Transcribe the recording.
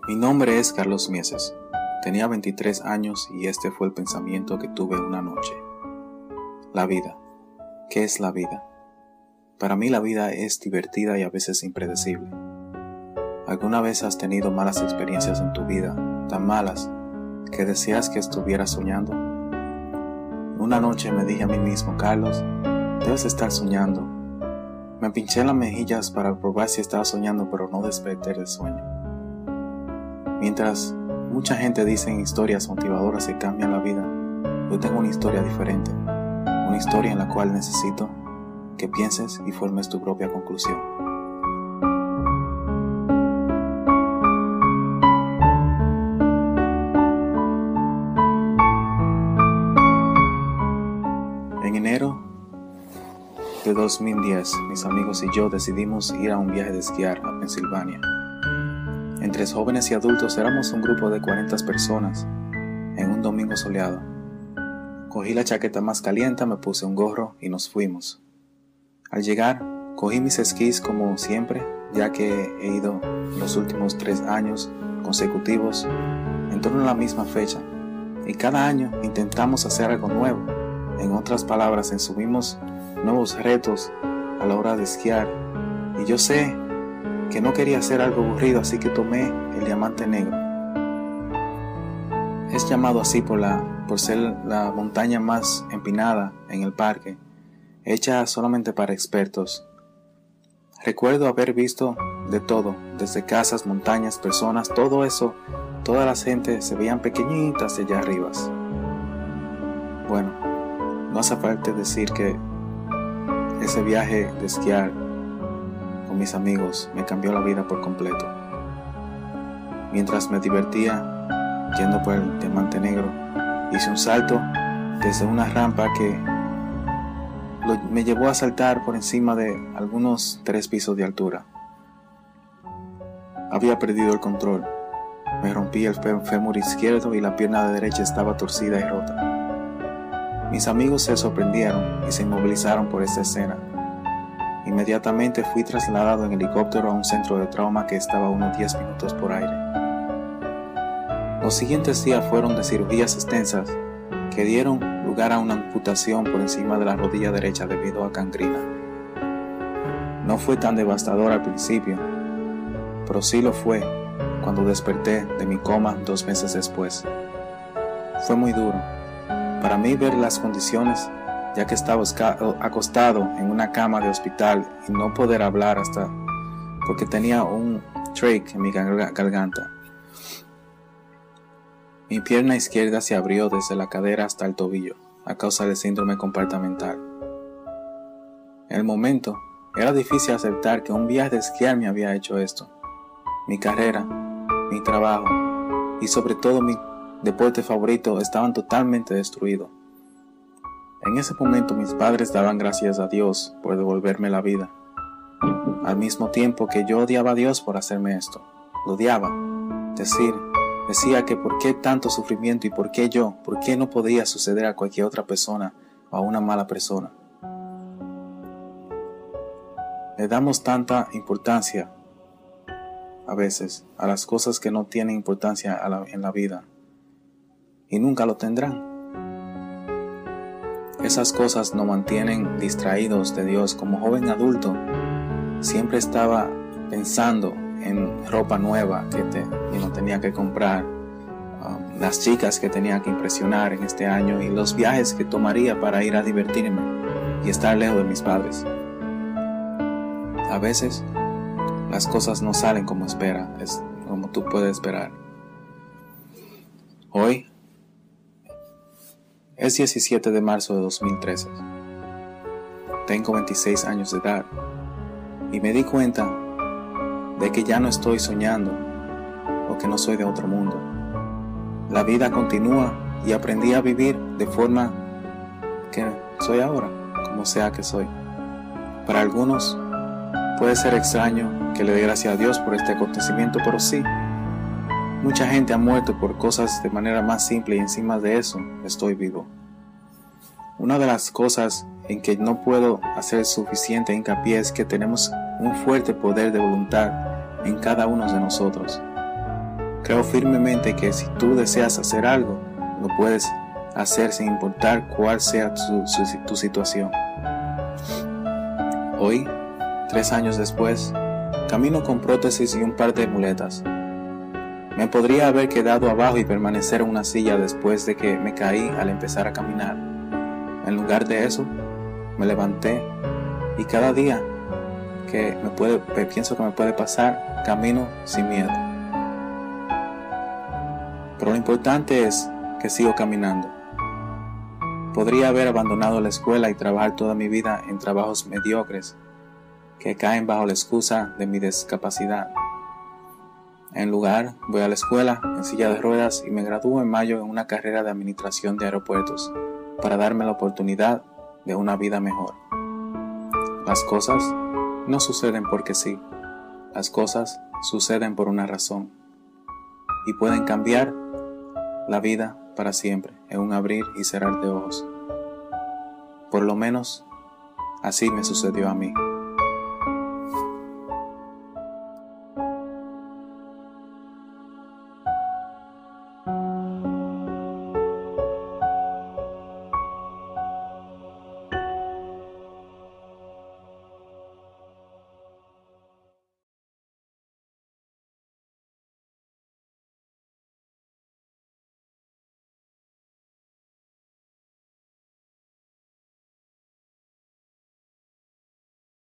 Mi nombre es Carlos Mieses. Tenía 23 años y este fue el pensamiento que tuve una noche. La vida. ¿Qué es la vida? Para mí la vida es divertida y a veces impredecible. ¿Alguna vez has tenido malas experiencias en tu vida, tan malas que deseas que estuvieras soñando? Una noche me dije a mí mismo, Carlos, debes estar soñando. Me pinché en las mejillas para probar si estaba soñando, pero no desperté del sueño. Mientras mucha gente dice historias motivadoras que cambian la vida, yo tengo una historia diferente, una historia en la cual necesito que pienses y formes tu propia conclusión. En enero de 2010, mis amigos y yo decidimos ir a un viaje de esquiar a Pensilvania. Entre jóvenes y adultos éramos un grupo de 40 personas en un domingo soleado. Cogí la chaqueta más caliente, me puse un gorro y nos fuimos. Al llegar, cogí mis esquís como siempre, ya que he ido los últimos 3 años consecutivos en torno a la misma fecha. Y cada año intentamos hacer algo nuevo. En otras palabras, asumimos nuevos retos a la hora de esquiar. Y yo sé que no quería hacer algo aburrido, así que tomé el Diamante Negro. Es llamado así por ser la montaña más empinada en el parque, hecha solamente para expertos. Recuerdo haber visto de todo, desde casas, montañas, personas, todo eso, toda la gente se veían pequeñitas allá arriba. Bueno, no hace falta decir que ese viaje de esquiar con mis amigos me cambió la vida por completo. Mientras me divertía yendo por el Diamante Negro, hice un salto desde una rampa que me llevó a saltar por encima de algunos 3 pisos de altura. Había perdido el control. Me rompí el fémur izquierdo y la pierna derecha estaba torcida y rota. Mis amigos se sorprendieron y se inmovilizaron por esta escena. Inmediatamente fui trasladado en helicóptero a un centro de trauma que estaba a unos 10 minutos por aire. Los siguientes días fueron de cirugías extensas que dieron lugar a una amputación por encima de la rodilla derecha debido a gangrena. No fue tan devastador al principio, pero sí lo fue cuando desperté de mi coma 2 meses después. Fue muy duro para mí ver las condiciones, ya que estaba acostado en una cama de hospital y no poder hablar porque tenía un trach en mi garganta. Mi pierna izquierda se abrió desde la cadera hasta el tobillo a causa del síndrome compartimental. En el momento, era difícil aceptar que un viaje de esquiar me había hecho esto. Mi carrera, mi trabajo y sobre todo mi deporte favorito estaban totalmente destruidos. En ese momento mis padres daban gracias a Dios por devolverme la vida, al mismo tiempo que yo odiaba a Dios por hacerme esto. Lo odiaba. Decía que por qué tanto sufrimiento y por qué no podía suceder a cualquier otra persona o a una mala persona. Le damos tanta importancia a veces a las cosas que no tienen importancia en la vida y nunca lo tendrán. Esas cosas nos mantienen distraídos de Dios. Como joven adulto, siempre estaba pensando en ropa nueva que tenía que comprar, las chicas que tenía que impresionar en este año y los viajes que tomaría para ir a divertirme y estar lejos de mis padres. A veces, las cosas no salen como como tú puedes esperar. Hoy es 17 de marzo de 2013. Tengo 26 años de edad y me di cuenta de que ya no estoy soñando o que no soy de otro mundo. La vida continúa y aprendí a vivir de forma que soy ahora, como sea que soy. Para algunos puede ser extraño que le dé gracias a Dios por este acontecimiento, pero sí, mucha gente ha muerto por cosas de manera más simple y encima de eso estoy vivo. Una de las cosas en que no puedo hacer suficiente hincapié es que tenemos un fuerte poder de voluntad en cada uno de nosotros. Creo firmemente que si tú deseas hacer algo, lo puedes hacer sin importar cuál sea tu situación. Hoy, 3 años después, camino con prótesis y un par de muletas. Me podría haber quedado abajo y permanecer en una silla después de que me caí al empezar a caminar. En lugar de eso, me levanté y cada día que pienso que me puede pasar, camino sin miedo. Pero lo importante es que sigo caminando. Podría haber abandonado la escuela y trabajar toda mi vida en trabajos mediocres que caen bajo la excusa de mi discapacidad. En lugar, voy a la escuela en silla de ruedas y me gradúo en mayo en una carrera de administración de aeropuertos para darme la oportunidad de una vida mejor. Las cosas no suceden porque sí, las cosas suceden por una razón y pueden cambiar la vida para siempre en un abrir y cerrar de ojos. Por lo menos así me sucedió a mí.